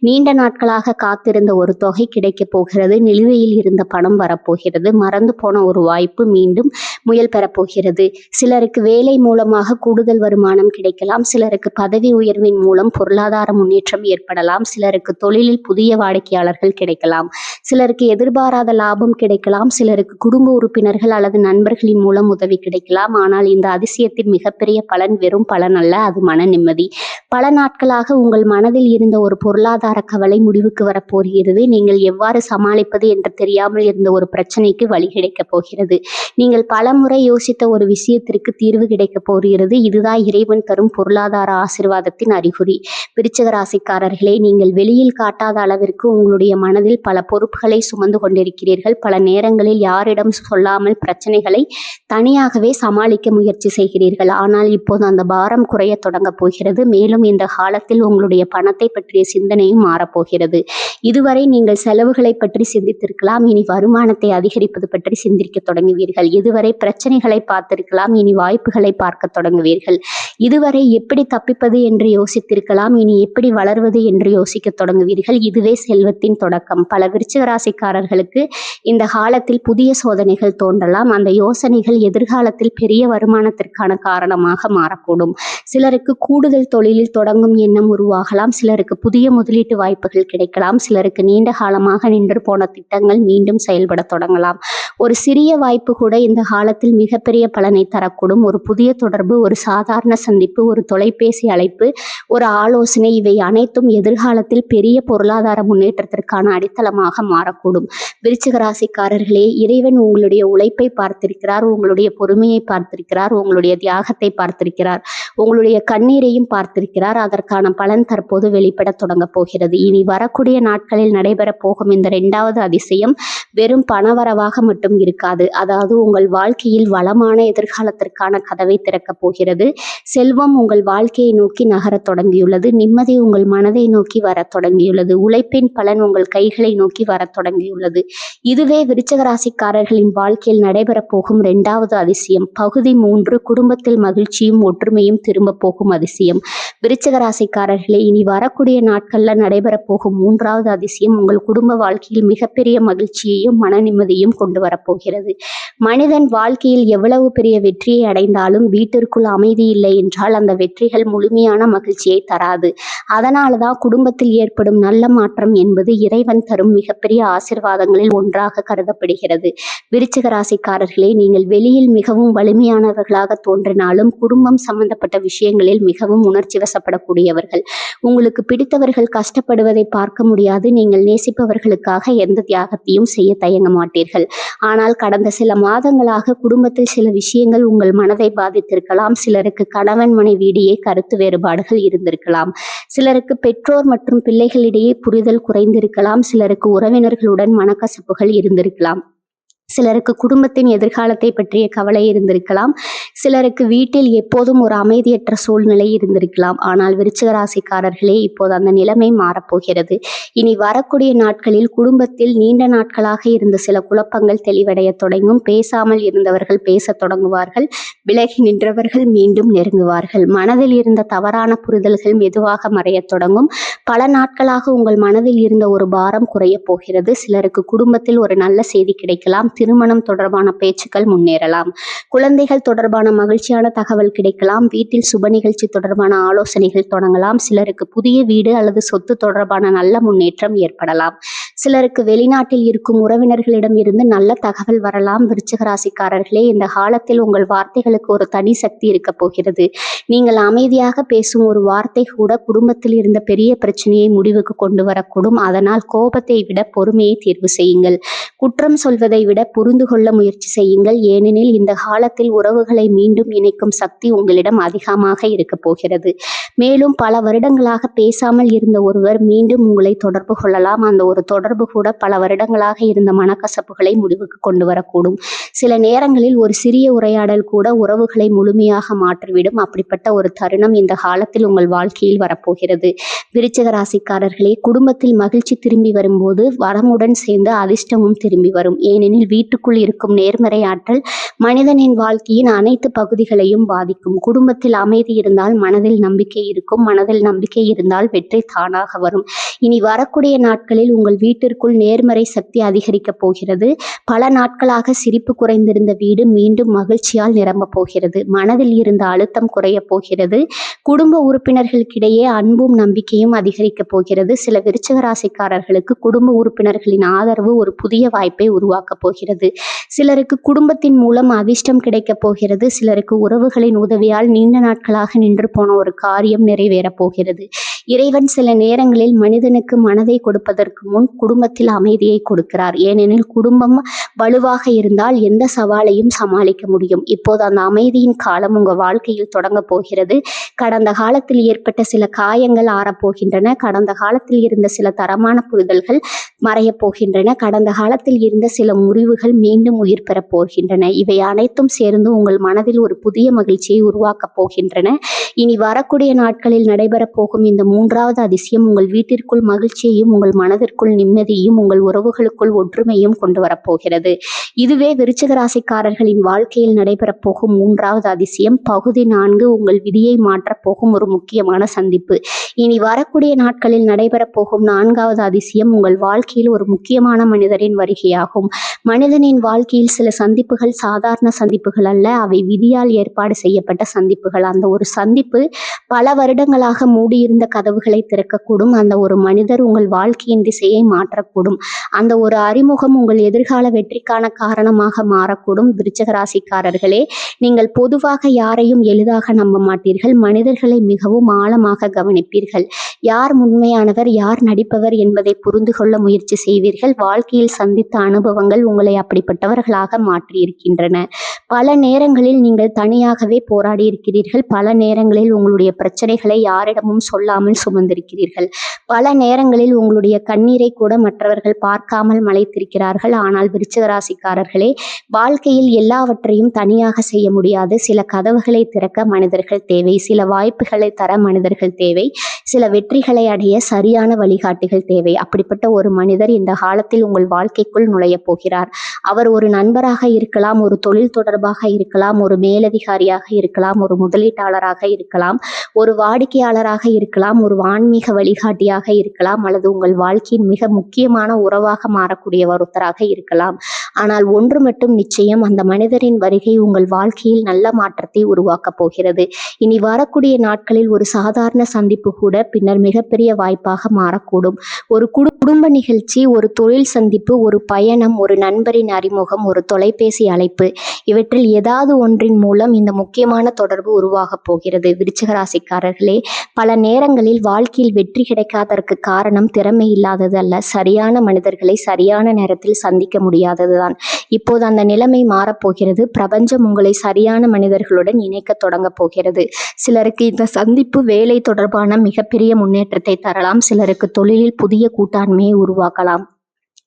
நீண்ட நாட்களாக காத்திருந்த ஒரு தொகை கிடைக்கப் போகிறது. நிலுவையில் இருந்த பணம் வரப்போகிறது. மறந்து போன ஒரு வாய்ப்பு மீண்டும் முயல் பெறப்போகிறது. சிலருக்கு வேலை மூலமாக கூடுதல் வருமானம் கிடைக்கலாம். சிலருக்கு பதவி உயர்வின் மூலம் பொருளாதார முன்னேற்றம் ஏற்படலாம். சிலருக்கு தொழிலில் புதிய வாடிக்கையாளர்கள் கிடைக்கலாம். சிலருக்கு எதிர்பாராத லாபம் கிடைக்கலாம். சிலருக்கு குடும்ப உறுப்பினர்கள் அல்லது நண்பர்களின் மூலம் உதவி கிடைக்கலாம். ஆனால் இந்த அதிசயத்தின் மிகப்பெரிய பலன் வெறும் பலன் அல்ல, அது மன நிம்மதி. பல நாட்களாக உங்கள் மனதில் இருந்த ஒரு பொருளாதார கவலை முடிவுக்கு வரப்போகிறது. நீங்கள் எவ்வாறு சமாளிப்பது என்று தெரியாமல் இருந்த ஒரு பிரச்சனைக்கு வழி கிடைக்கப் போகிறது. நீங்கள் பல முறை யோசித்த ஒரு விஷயத்திற்கு தீர்வு கிடைக்கப் போகிறது. இதுதான் இறைவன் தரும் பொருளாதார ஆசீர்வாதத்தின் அறிகுறி. விருச்சிக ராசிக்காரர்களே, நீங்கள் வெளியில் காட்டாத அளவிற்கு உங்களுடைய மனதில் பல பொறுப்புகளை சுமந்து கொண்டிருக்கிறீர்கள். பல நேரங்களில் யாரிடம் சொல்லாமல் பிரச்சனைகளை தனியாகவே சமாளிக்க முயற்சி செய்கிறீர்கள். ஆனால் இப்போது அந்த பாரம் குறைய தொடங்க போகிறது. மேலும் இந்த காலத்தில் உங்களுடைய பணத்தை பற்றிய சிந்தனையும் மாறப்போகிறது. இதுவரை நீங்கள் செலவுகளை பற்றி சிந்தித்திருக்கலாம். இனி வருமானத்தை அதிகரிப்பது பற்றி சிந்திக்க தொடங்குவீர்கள். இதுவரை பிரச்சனைகளை பார்த்திருக்கலாம். இனி வாய்ப்புகளை பார்க்க தொடங்குவீர்கள். இதுவரை எப்படி தப்பிப்பது என்று யோசித்திருக்கலாம். இனி எப்படி வளர்வது என்று யோசிக்க தொடங்குவீர்கள். இதுவே செல்வத்தின் தொடக்கம். பல விருச்சிக ராசிக்காரர்களுக்கு இந்த காலத்தில் புதிய சோதனைகள் தோன்றலாம். அந்த யோசனைகள் எதிர்காலத்தில் பெரிய வருமானத்திற்கான காரணமாக மாறக்கூடும். சிலருக்கு கூடுதல் தொழிலில் தொடங்கும் எண்ணம் உருவாகலாம். சிலருக்கு புதிய முதலீட்டு வாய்ப்புகள் கிடைக்கலாம். சிலருக்கு நீண்ட காலமாக நின்று போன திட்டங்கள் மீண்டும் செயல்பட தொடங்கலாம். ஒரு சிறிய வாய்ப்பு கூட இந்த காலத்தில் மிகப்பெரிய பலனை தரக்கூடும். ஒரு புதிய தொடர்பு, ஒரு சாதாரண சந்திப்பு, ஒரு தொலைபேசி அழைப்பு, ஒரு ஆலோசனை, இவை அனைத்தும் எதிர்காலத்தில் பெரிய பொருளாதார முன்னேற்றத்திற்கான அடித்தளமாக காரணமாக மாறக்கூடும். விருச்சிக ராசிக்காரர்களே, இறைவன் உங்களுடைய உழைப்பை பார்த்திருக்கிறார், உங்களுடைய பொறுமையை பார்த்திருக்கிறார், உங்களுடைய தியாகத்தை பார்த்திருக்கிறார், உங்களுடைய கண்ணீரையும் பார்த்திருக்கிறார். அதற்கான பலன் தற்போது வெளிப்பட தொடங்க போகிறது. இனி வரக்கூடிய நாட்களில் நடைபெற போகும் இந்த 2வது அதிசயம் வெறும் பணவரவாக மட்டும் இருக்காது. அதாவது உங்கள் வாழ்க்கையில் வளமான எதிர்காலத்திற்கான கதவை திறக்கப் போகிறது. செல்வம் உங்கள் வாழ்க்கையை நோக்கி நகரத் தொடங்கியுள்ளது. நிம்மதி உங்கள் மனதை நோக்கி வரத் தொடங்கியுள்ளது. உழைப்பின் பலன் உங்கள் கைகளை நோக்கி வரத் தொடங்கியுள்ளது. இதுவே விருச்சிக ராசிக்காரர்களின் வாழ்க்கையில் நடைபெறப் போகும் 2வது அதிசயம். பகுதி 3, குடும்பத்தில் மகிழ்ச்சியும் ஒற்றுமையும் திரும்ப போகும் அதிசயம். விருச்சிக ராசிக்காரர்களே, இனி வரக்கூடிய நாட்கள்ல நடைபெற போகும் 3வது அதிசயம் உங்கள் குடும்ப வாழ்க்கையில் மிகப்பெரிய மகிழ்ச்சியையும் மன நிம்மதியும் கொண்டு வரப்போகிறது. மனிதன் வாழ்க்கையில் எவ்வளவு பெரிய வெற்றியை அடைந்தாலும் வீட்டிற்குள் அமைதி இல்லை என்றால் அந்த வெற்றிகள் முழுமையான மகிழ்ச்சியை தராது. அதனாலதான் குடும்பத்தில் ஏற்படும் நல்ல மாற்றம் என்பது இறைவன் தரும் மிகப்பெரிய ஆசீர்வாதங்களில் ஒன்றாக கருதப்படுகிறது. விருச்சிக ராசிக்காரர்களே, நீங்கள் வெளியில் மிகவும் வலிமையானவர்களாக தோன்றினாலும் குடும்பம் சம்பந்தப்பட்ட விஷயங்களில் மிகவும் உணர்ச்சி வசப்படக்கூடியவர்கள். உங்களுக்கு பிடித்தவர்கள் கஷ்டப்படுவதை பார்க்க முடியாது. நீங்கள் நேசிப்பவர்களுக்காக எந்த தியாகத்தையும் செய்ய தயங்க மாட்டீர்கள். ஆனால் கடந்த சில மாதங்களாக குடும்பத்தில் சில விஷயங்கள் உங்கள் மனதை பாதித்திருக்கலாம். சிலருக்கு கணவன் மனைவி இடையே கருத்து வேறுபாடுகள் இருந்திருக்கலாம். சிலருக்கு பெற்றோர் மற்றும் பிள்ளைகளிடையே புரிதல் குறைந்திருக்கலாம். சிலருக்கு உறவினர்களுடன் மனக்கசப்புகள் இருந்திருக்கலாம். சிலருக்கு குடும்பத்தின் எதிர்காலத்தை பற்றிய கவலை இருந்திருக்கலாம். சிலருக்கு வீட்டில் எப்போதும் ஒரு அமைதியற்ற சூழ்நிலை இருந்திருக்கலாம். ஆனால் விருச்சிக ராசிக்காரர்களே, இப்போது அந்த நிலைமை மாறப்போகிறது. இனி வரக்கூடிய நாட்களில் குடும்பத்தில் நீண்ட நாட்களாக இருந்த சில குழப்பங்கள் தெளிவடைய தொடங்கும். பேசாமல் இருந்தவர்கள் பேசத் தொடங்குவார்கள். விலகி நின்றவர்கள் மீண்டும் நெருங்குவார்கள். மனதில் இருந்த தவறான புரிதல்கள் மெதுவாக மறையத் தொடங்கும். பல நாட்களாக உங்கள் மனதில் இருந்த ஒரு பாரம் குறையப் போகிறது. சிலருக்கு குடும்பத்தில் ஒரு நல்ல செய்தி கிடைக்கலாம். திருமணம் தொடர்பான பேச்சுக்கள் முன்னேறலாம். குழந்தைகள் தொடர்பான மகிழ்ச்சியான தகவல் கிடைக்கலாம். வீட்டில் சுப நிகழ்ச்சி தொடர்பான ஆலோசனைகள் தொடங்கலாம். சிலருக்கு புதிய வீடு அல்லது சொத்து தொடர்பான நல்ல முன்னேற்றம் ஏற்படலாம். சிலருக்கு வெளிநாட்டில் இருக்கும் உறவினர்களிடம் இருந்து நல்ல தகவல் வரலாம். விருச்சிக ராசிக்காரர்களே, இந்த காலத்தில் உங்கள் வார்த்தைகளுக்கு ஒரு தனி சக்தி இருக்க போகிறது. நீங்கள் அமைதியாக பேசும் ஒரு வார்த்தை கூட குடும்பத்தில் இருந்த பெரிய பிரச்சனையை முடிவுக்கு கொண்டு வரக்கூடும். அதனால் கோபத்தை விட பொறுமையை தேர்வு செய்யுங்கள். குற்றம் சொல்வதை விட புரிந்து கொள்ள முயற்சி செய்யுங்கள். ஏனெனில் இந்த காலத்தில் உறவுகளை மீண்டும் இணைக்கும் சக்தி உங்களிடம் அதிகமாக இருக்க போகிறது. மேலும் பல வருடங்களாக பேசாமல் இருந்த ஒருவர் மீண்டும் உங்களை தொடர்பு கொள்ளலாம். அந்த ஒரு தொடர்பு கூட பல வருடங்களாக இருந்த மனக்கசப்புகளை முடிவுக்கு கொண்டு வரக்கூடும். சில நேரங்களில் ஒரு சிறிய உரையாடல் கூட உறவுகளை முழுமையாக மாற்றிவிடும். அப்படிப்பட்ட ஒரு தருணம் இந்த காலத்தில் உங்கள் வாழ்க்கையில் வரப்போகிறது. விருச்சிக ராசிக்காரர்களே, குடும்பத்தில் மகிழ்ச்சி திரும்பி வரும்போது வரமுடன் சேர்ந்து அதிர்ஷ்டமும் திரும்பி வரும். ஏனெனில் வீட்டுக்குள் இருக்கும் நேர்மறை ஆற்றல் மனிதனின் வாழ்க்கையின் அனைத்து பகுதிகளையும் பாதிக்கும். குடும்பத்தில் அமைதி இருந்தால் மனதில் நம்பிக்கை இருக்கும். மனதில் நம்பிக்கை இருந்தால் வெற்றி தானாக வரும். இனி வரக்கூடிய நாட்களில் உங்கள் வீட்டிற்குள் நேர்மறை சக்தி அதிகரிக்கப் போகிறது. பல நாட்களாக சிரிப்பு குறைந்திருந்த வீடு மீண்டும் மகிழ்ச்சியால் நிரம்பப் போகிறது. மனதில் இருந்த அழுத்தம் குறையப் போகிறது. குடும்ப உறுப்பினர்களுக்கிடையே அன்பும் நம்பிக்கையும் அதிகரிக்கப் போகிறது. சில விருச்சிக ராசிக்காரர்களுக்கு குடும்ப உறுப்பினர்களின் ஆதரவு ஒரு புதிய வாய்ப்பை உருவாக்கப் போகிறது. சிலருக்கு குடும்பத்தின் மூலம் அதிர்ஷ்டம் கிடைக்கப் போகிறது. சிலருக்கு உறவுகளின் உதவியால் நீண்ட நாட்களாக நின்று போன ஒரு காரியம் நிறைவேறப் போகிறது. இறைவன் சில நேரங்களில் மனிதனுக்கு மனதை கொடுப்பதற்கு முன் குடும்பத்தில் அமைதியை கொடுக்கிறார். ஏனெனில் குடும்பம் வலுவாக இருந்தால் எந்த சவாலையும் சமாளிக்க முடியும். இப்போது அந்த அமைதியின் காலம் உங்கள் வாழ்க்கையில் தொடங்க போகிறது. கடந்த காலத்தில் ஏற்பட்ட சில காயங்கள் ஆறப்போகின்றன. கடந்த காலத்தில் இருந்த சில தரமான புரிதல்கள் மறையப் போகின்றன. கடந்த காலத்தில் இருந்த சில முறிவுகள் மீண்டும் உயிர் பெறப் போகின்றன. இவை அனைத்தும் சேர்ந்து உங்கள் மனதில் ஒரு புதிய மகிழ்ச்சியை உருவாக்கப் போகின்றன. இனி வரக்கூடிய நாட்களில் நடைபெறப் போகும் இந்த 3வது அதிசயம் உங்கள் வீட்டிற்குள் மகிழ்ச்சியையும் உங்கள் மனதிற்குள் நிம்மதியையும் உங்கள் உறவுகளுக்குள் ஒற்றுமையும் கொண்டு வரப்போகிறது. இதுவே விருச்சிக ராசிக்காரர்களின் வாழ்க்கையில் நடைபெறப் போகும் 3வது அதிசயம். பகுதி 4, உங்கள் விதியை மாற்றப் போகும் ஒரு முக்கியமான சந்திப்பு. இனி வரக்கூடிய நாட்களில் நடைபெறப் போகும் 4வது அதிசயம் உங்கள் வாழ்க்கையில் ஒரு முக்கியமான மனிதரின் வருகையாகும். மனிதனின் வாழ்க்கையில் சில சந்திப்புகள் சாதாரண சந்திப்புகள் அல்ல, அவை விதியால் ஏற்பாடு செய்யப்பட்ட சந்திப்புகள். அந்த ஒரு சந்திப்பு பல வருடங்களாக மூடியிருந்த கதவுகளை திறக்கக்கூடும். அந்த ஒரு மனிதர் உங்கள் வாழ்க்கையின் திசையை மாற்றக்கூடும். அந்த ஒரு அறிமுகம் உங்கள் எதிர்கால வெற்றிக்கான காரணமாக மாறக்கூடும். விருச்சிக ராசிக்காரர்களே, நீங்கள் பொதுவாக யாரையும் எளிதாக நம்ப மாட்டீர்கள். மனிதர்களை மிகவும் ஆழமாக கவனிப்பீர்கள். யார் உண்மையானவர், யார் நடிப்பவர் என்பதை புரிந்து கொள்ள முயற்சி முயற்சி செய்வீர்கள். வாழ்க்கையில் சந்தித்த அனுபவங்கள் உங்களை அப்படிப்பட்டவர்களாக மாற்றி இருக்கின்றன. பல நேரங்களில் நீங்கள் தனியாகவே போராடி இருக்கிறீர்கள். பல நேரங்களில் உங்களுடைய பிரச்சனைகளை யாரிடமும் சொல்லாமல் சுமந்திருக்கிறீர்கள். பல நேரங்களில் உங்களுடைய கண்ணீரை கூட மற்றவர்கள் பார்க்காமல் மலைத்திருக்கிறார்கள். ஆனால் விருச்சிக ராசிக்காரர்களே, வாழ்க்கையில் எல்லாவற்றையும் தனியாக செய்ய முடியாது. சில கதவுகளை திறக்க மனிதர்கள் தேவை, சில வாய்ப்புகளை தர மனிதர்கள் தேவை, சில வெற்றிகளை அடைய சரியான வழிகாட்டிகள் தேவை. அப்படிப்பட்ட ஒரு மனிதர் இந்த காலத்தில் உங்கள் வாழ்க்கைக்குள் நுழைய போகிறார். அவர் ஒரு நண்பராக இருக்கலாம், ஒரு தொழில் தொடர்பாக இருக்கலாம், ஒரு மேலதிகாரியாக இருக்கலாம், ஒரு முதலீட்டாளராக இருக்கலாம், ஒரு வாடிக்கையாளராக இருக்கலாம், ஒரு ஆன்மீக வழிகாட்டியாக இருக்கலாம், அல்லது உங்கள் வாழ்க்கையின் மிக முக்கியமான உறவாக மாறக்கூடிய ஒருத்தராக இருக்கலாம். ஆனால் ஒன்று மட்டும் நிச்சயம், அந்த மனிதரின் வருகை உங்கள் வாழ்க்கையில் நல்ல மாற்றத்தை உருவாக்கப் போகிறது. இனி வரக்கூடிய நாட்களில் ஒரு சாதாரண சந்திப்பு கூட பின்னர் மிகப்பெரிய வாய்ப்பாக மாறக்கூடும். ஒரு குடும்ப நிகழ்ச்சி, ஒரு தொழில் சந்திப்பு, ஒரு பயணம், ஒரு நண்பரின் அறிமுகம், ஒரு தொலைபேசி அழைப்பு, இவற்றில் ஏதாவது ஒன்றின் மூலம் இந்த முக்கியமான தொடர்பு உருவாகப் போகிறது. விருச்சிக ராசிக்காரர்களே, பல நேரங்களில் வாழ்க்கையில் வெற்றி கிடைக்காததற்கு காரணம் திறமை இல்லாதது அல்ல, சரியான மனிதர்களை சரியான நேரத்தில் சந்திக்க முடியாததுதான். இப்போது அந்த நிலைமை மாறப்போகிறது. பிரபஞ்சம் உங்களை சரியான மனிதர்களுடன் இணைக்க தொடங்க போகிறது. சிலருக்கு இந்த சந்திப்பு வேலை தொடர்பான மிகப்பெரிய முன்னேற்றத்தை தரலாம். சிலருக்கு தொழிலில் புதிய கூட்டாண்மையை உருவாக்கலாம்.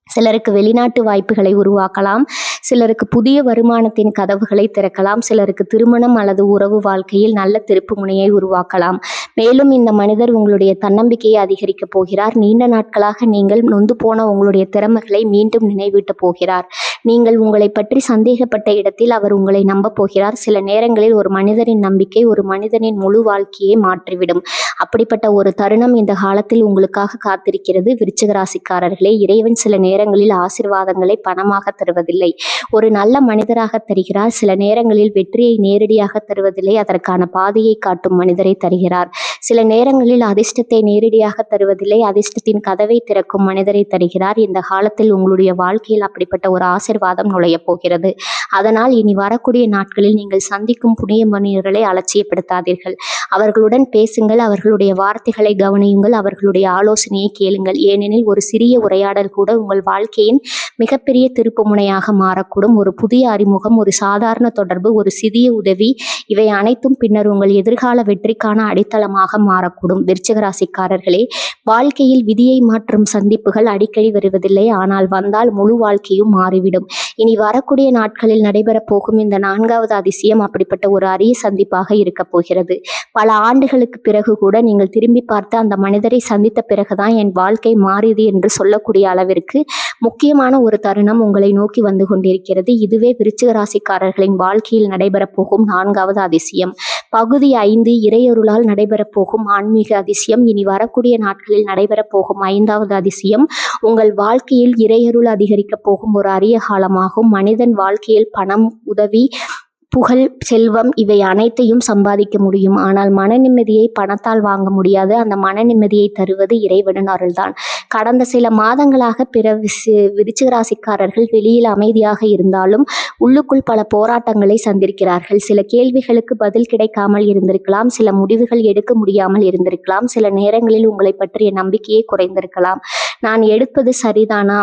சிலருக்கு வெளிநாட்டு வாய்ப்புகளை உருவாக்கலாம். சிலருக்கு புதிய வருமானத்தின் கதவுகளை திறக்கலாம். சிலருக்கு திருமணம் அல்லது உறவு வாழ்க்கையில் நல்ல திருப்பு முனையை உருவாக்கலாம். மேலும் இந்த மனிதர் உங்களுடைய தன்னம்பிக்கையை அதிகரிக்கப் போகிறார். நீண்ட நாட்களாக நீங்கள் நொந்து போன உங்களுடைய திறமைகளை மீண்டும் நினைவூட்டப் போகிறார். நீங்கள் உங்களை பற்றி சந்தேகப்பட்ட இடத்தில் அவர் உங்களை நம்ப போகிறார். சில நேரங்களில் ஒரு மனிதரின் நம்பிக்கை ஒரு மனிதனின் முழு வாழ்க்கையை மாற்றிவிடும். அப்படிப்பட்ட ஒரு தருணம் இந்த காலத்தில் உங்களுக்காக காத்திருக்கிறது. விருச்சிக ராசிக்காரர்களே, இறைவன் சில நேரங்களில் ஆசீர்வாதங்களை பணமாக தருவதில்லை, ஒரு நல்ல மனிதராக தருகிறார். சில நேரங்களில் வெற்றியை நேரடியாக தருவதில்லை, அதற்கான பாதையை காட்டும் மனிதரை தருகிறார். சில நேரங்களில் அதிர்ஷ்டத்தை நேரடியாக தருவதில்லை, அதிர்ஷ்டத்தின் கதவை திறக்கும் மனிதரை தருகிறார். இந்த காலத்தில் உங்களுடைய வாழ்க்கையில் அப்படிப்பட்ட ஒரு ஆசீர்வாதம் நுழையப் போகிறது. அதனால் இனி வரக்கூடிய நாட்களில் நீங்கள் சந்திக்கும் புதிய மனிதர்களை அலட்சியப்படுத்தாதீர்கள். அவர்களுடன் பேசுங்கள், அவர்களுடைய வார்த்தைகளை கவனியுங்கள், அவர்களுடைய ஆலோசனையை கேளுங்கள். ஏனெனில் ஒரு சிறிய உரையாடல் கூட உங்கள் வாழ்க்கையின் மிகப்பெரிய திருப்பு முனையாக மாறக்கூடும். ஒரு புதிய அறிமுகம், ஒரு சாதாரண தொடர்பு, ஒரு சிறிய உதவி, இவை அனைத்தும் பின்னர் உங்கள் எதிர்கால வெற்றிக்கான அடித்தளமாக மாறக்கூடும். விருச்சிக ராசிக்காரர்களே, வாழ்க்கையில் விதியை மாற்றும் சந்திப்புகள் அடிக்கடி வருவதில்லை, ஆனால் வந்தால் முழு வாழ்க்கையும் மாறிவிடும். இனி வரக்கூடிய நாட்களில் நடைபெறப் போகும் இந்த 4வது அதிசயம் அப்படிப்பட்ட ஒரு அரிய சந்திப்பாக இருக்க போகிறது. பல ஆண்டுகளுக்கு பிறகு கூட நீங்கள் திரும்பி பார்த்து அந்த மனிதரை சந்தித்த பிறகுதான் என் வாழ்க்கை மாறியது என்று சொல்லக்கூடிய அளவிற்கு முக்கியமான ஒரு தருணம் உங்களை நோக்கி வந்து கொண்டிருக்கிறது. இதுவே விருச்சிக ராசிக்காரர்களின் வாழ்க்கையில் நடைபெறப் போகும் 4வது அதிசயம். பகுதி 5, இறையருளால் நடைபெறப் போகும் ஆன்மீக அதிசயம். இனி வரக்கூடிய நாட்களில் நடைபெறப் போகும் 5வது அதிசயம் உங்கள் வாழ்க்கையில் இறையருள் அதிகரிக்கப் போகும் ஒரு அரிய காலமாகும். மனிதன் வாழ்க்கையில் பணம், உதவி, புகழ், செல்வம் இவை அனைத்தையும் சம்பாதிக்க முடியும். ஆனால் மன நிம்மதியை பணத்தால் வாங்க முடியாது. அந்த மன நிம்மதியை தருவது இறைவனின் அருள்தான். கடந்த சில மாதங்களாக பிற விருச்சிக ராசிக்காரர்கள் வெளியில் அமைதியாக இருந்தாலும் உள்ளுக்குள் பல போராட்டங்களை சந்திருக்கிறார்கள். சில கேள்விகளுக்கு பதில் கிடைக்காமல் இருந்திருக்கலாம், சில முடிவுகள் எடுக்க முடியாமல் இருந்திருக்கலாம், சில நேரங்களில் உங்களை பற்றிய நம்பிக்கையே குறைந்திருக்கலாம். நான் எடுப்பது சரிதானா,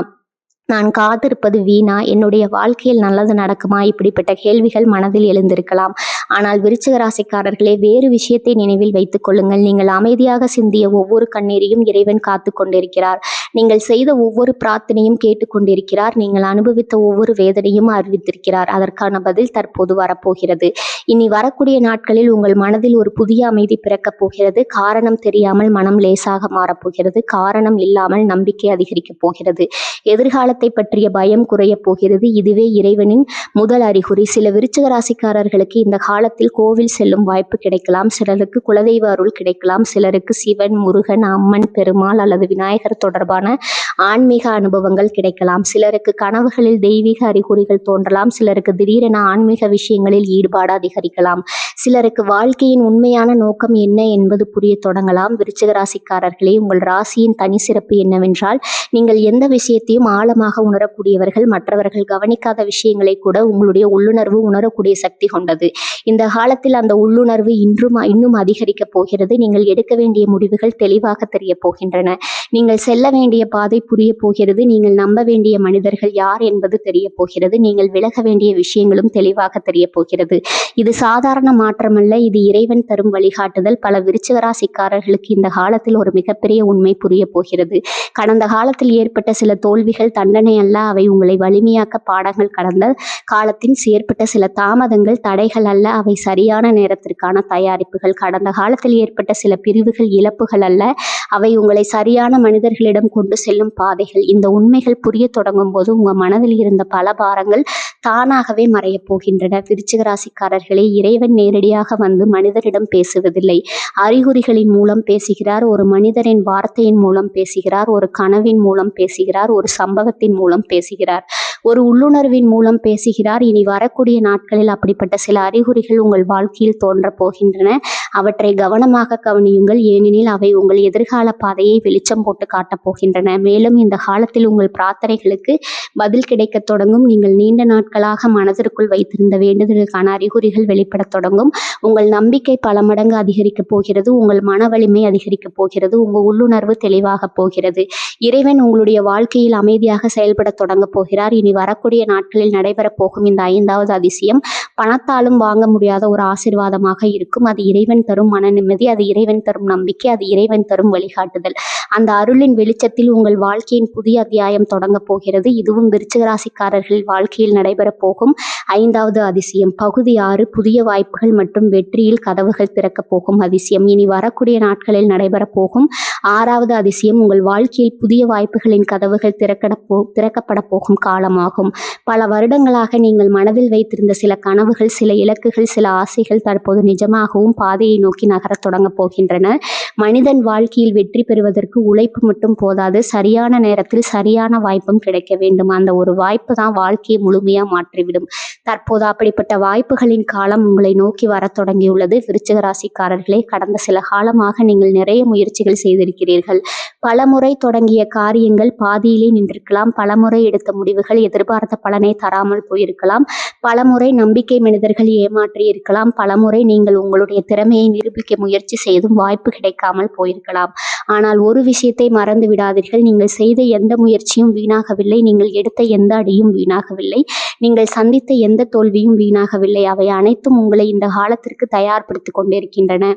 நான் காத்திருப்பது வீணா, என்னுடைய வாழ்க்கையில் நல்லது நடக்குமா, இப்படிப்பட்ட கேள்விகள் மனதில் எழுந்திருக்கலாம். ஆனால் விருச்சிக ராசிக்காரர்களே, வேறு விஷயத்தை நினைவில் வைத்துக் கொள்ளுங்கள். நீங்கள் அமைதியாக சிந்திய ஒவ்வொரு கண்ணீரையும் இறைவன் காத்து கொண்டிருக்கிறார். நீங்கள் செய்த ஒவ்வொரு பிரார்த்தனையும் கேட்டுக்கொண்டிருக்கிறார். நீங்கள் அனுபவித்த ஒவ்வொரு வேதனையும் அறிவித்திருக்கிறார். அதற்கான பதில் தற்போது வரப்போகிறது. இனி வரக்கூடிய நாட்களில் உங்கள் மனதில் ஒரு புதிய அமைதி பிறக்கப் போகிறது. காரணம் தெரியாமல் மனம் லேசாக மாறப்போகிறது. காரணம் இல்லாமல் நம்பிக்கை அதிகரிக்கப் போகிறது. எதிர்காலத்தை பற்றிய பயம் குறையப் போகிறது. இதுவே இறைவனின் முதல் அறிகுறி. சில விருச்சிக ராசிக்காரர்களுக்கு இந்த காலத்தில் கோவில் செல்லும் வாய்ப்பு கிடைக்கலாம். சிலருக்கு குலதெய்வ அருள் கிடைக்கலாம். சிலருக்கு சிவன், முருகன், அம்மன், பெருமாள் அல்லது விநாயகர் தொடர்பான ஆன்மீக அனுபவங்கள் கிடைக்கலாம். சிலருக்கு கனவுகளில் தெய்வீக அறிகுறிகள் தோன்றலாம். சிலருக்கு திடீரென ஆன்மீக விஷயங்களில் ஈடுபாடு அதிகரிக்கலாம். சிலருக்கு வாழ்க்கையின் உண்மையான நோக்கம் என்ன என்பது புரிய தொடங்கலாம். விருச்சிக ராசிக்காரர்களே, உங்கள் ராசியின் தனி சிறப்பு என்னவென்றால் நீங்கள் எந்த விஷயத்தையும் ஆழமாக அதிகமாக உணரக்கூடியவர்கள். மற்றவர்கள் கவனிக்காத விஷயங்களை கூட உங்களுடைய உள்ளுணர்வு உணரக்கூடிய சக்தி கொண்டது. இந்த காலத்தில் அந்த உள்ளுணர்வு இன்னும் அதிகரிக்க போகிறது. நீங்கள் எடுக்க வேண்டிய முடிவுகள் தெளிவாக தெரிய போகின்றன. நீங்கள் செல்ல வேண்டிய பாதை புரிய போகிறது. நீங்கள் நம்ப வேண்டிய மனிதர்கள் யார் என்பது தெரிய போகிறது. நீங்கள் விலக வேண்டிய விஷயங்களும் தெளிவாக தெரிய போகிறது. இது சாதாரண மாற்றமல்ல, இது இறைவன் தரும் வழிகாட்டுதல். பல விருச்சிக ராசிக்காரர்களுக்கு இந்த காலத்தில் ஒரு மிகப்பெரிய உண்மை புரிய போகிறது. கடந்த காலத்தில் ஏற்பட்ட சில தோல்விகள் தண்டனை அல்ல, அவை உங்களை வலிமையாக்க பாடங்கள். கடந்த காலத்தின் ஏற்பட்ட சில தாமதங்கள் தடைகள் அல்ல, அவை சரியான நேரத்திற்கான தயாரிப்புகள். கடந்த காலத்தில் ஏற்பட்ட சில பிரிவுகள் இழப்புகள் அல்ல, அவை உங்களை சரியான மனிதர்களிடம் கொண்டு செல்லும் பாதைகள். இந்த உண்மைகள் புரிய தொடங்கும் போது உங்க மனதில் இருந்த பல பாரங்கள் தானாகவே மறைய போகின்றன. விருச்சிக ராசிக்காரர்களே, இறைவன் நேரடியாக வந்து மனிதரிடம் பேசுவதில்லை, அறிகுறிகளின் மூலம் பேசுகிறார். ஒரு மனிதரின் வார்த்தையின் மூலம் பேசுகிறார், ஒரு கனவின் மூலம் பேசுகிறார், ஒரு சம்பவத்தின் மூலம் பேசுகிறார், ஒரு உள்ளுணர்வின் மூலம் பேசுகிறார். இனி வரக்கூடிய நாட்களில் அப்படிப்பட்ட சில அறிகுறிகள் உங்கள் வாழ்க்கையில் தோன்ற போகின்றன. அவற்றை கவனமாக கவனியுங்கள், ஏனெனில் அவை உங்கள் எதிர்கால பாதையை வெளிச்சம் போட்டு காட்டப் போகின்றன. மேலும் இந்த காலத்தில் உங்கள் பிரார்த்தனைகளுக்கு பதில் கிடைக்க தொடங்கும். நீங்கள் நீண்ட நாட்களாக மனதிற்குள் வைத்திருந்த வேண்டுதலுக்கான அறிகுறிகள் வெளிப்படத் தொடங்கும். உங்கள் நம்பிக்கை பல மடங்கு அதிகரிக்கப் போகிறது. உங்கள் மன வலிமை அதிகரிக்கப் போகிறது. உங்கள் உள்ளுணர்வு தெளிவாக போகிறது. இறைவன் உங்களுடைய வாழ்க்கையில் அமைதியாக செயல்பட தொடங்க போகிறார். இனி வரக்கூடிய நாட்களில் நடைபெறப் போகும் இந்த 5வது அதிசயம் பணத்தாலும் வாங்க முடியாத ஒரு ஆசீர்வாதமாக இருக்கும். அது இறைவன் தரும் மன நிம்மதி, அது இறைவன் தரும் நம்பிக்கை, அது இறைவன் தரும் வழிகாட்டுதல். அந்த அருளின் வெளிச்சத்தில் உங்கள் வாழ்க்கையின் புதிய அத்தியாயம் தொடங்க போகிறது. இதுவும் விருச்சிக ராசிக்காரர்கள் வாழ்க்கையில் நடைபெறப் போகும் 5வது அதிசயம். பகுதி 6, புதிய வாய்ப்புகள் மற்றும் வெற்றியில் கதவுகள் திறக்கப் போகும் அதிசயம். இனி வரக்கூடிய நாட்களில் நடைபெறப் போகும் 6வது அதிசயம் உங்கள் வாழ்க்கையில் புதிய வாய்ப்புகளின் கதவுகள் திறக்கப்பட போகும் காலமாகும். பல வருடங்களாக நீங்கள் மனதில் வைத்திருந்த சில கனவுகள், சில இலக்குகள், சில ஆசைகள் தற்போது நிஜமாகவும் பாதையை நோக்கி நகரத் தொடங்க போகின்றன. மனிதன் வாழ்க்கையில் வெற்றி பெறுவதற்கு உழைப்பு மட்டும் போதாது, சரியான நேரத்தில் சரியான வாய்ப்பும் கிடைக்க வேண்டும். அந்த ஒரு வாய்ப்பு தான் வாழ்க்கையை முழுமையா மாற்றிவிடும். தற்போது அப்படிப்பட்ட வாய்ப்புகளின் காலம் உங்களை நோக்கி வரத் தொடங்கியுள்ளது. விருச்சிக ராசிக்காரர்களே, கடந்த சில காலமாக நீங்கள் நிறைய முயற்சிகள் செய்திருக்கிறீர்கள். பலமுறை தொடங்கிய காரியங்கள் பாதியிலே நின்றிருக்கலாம். பலமுறை எடுத்த முடிவுகள் எதிர்பார்த்த பலனை தராமல் போயிருக்கலாம். பலமுறை நம்பிக்கை மனிதர்கள் ஏமாற்றி இருக்கலாம். பலமுறை நீங்கள் உங்களுடைய திறமையை நிரூபிக்க முயற்சி செய்தும் வாய்ப்பு கிடைக்காமல் போயிருக்கலாம். ஆனால் ஒரு விஷயத்தை மறந்து விடாதீர்கள், நீங்கள் செய்த எந்த முயற்சியும் வீணாகவில்லை. நீங்கள் எடுத்த எந்த அடியும் வீணாகவில்லை. நீங்கள் சந்தித்த எந்த தோல்வியும் வீணாகவில்லை. அவை அனைத்தும் உங்களை இந்த காலத்திற்கு தயார்படுத்திக் கொண்டிருக்கின்றன.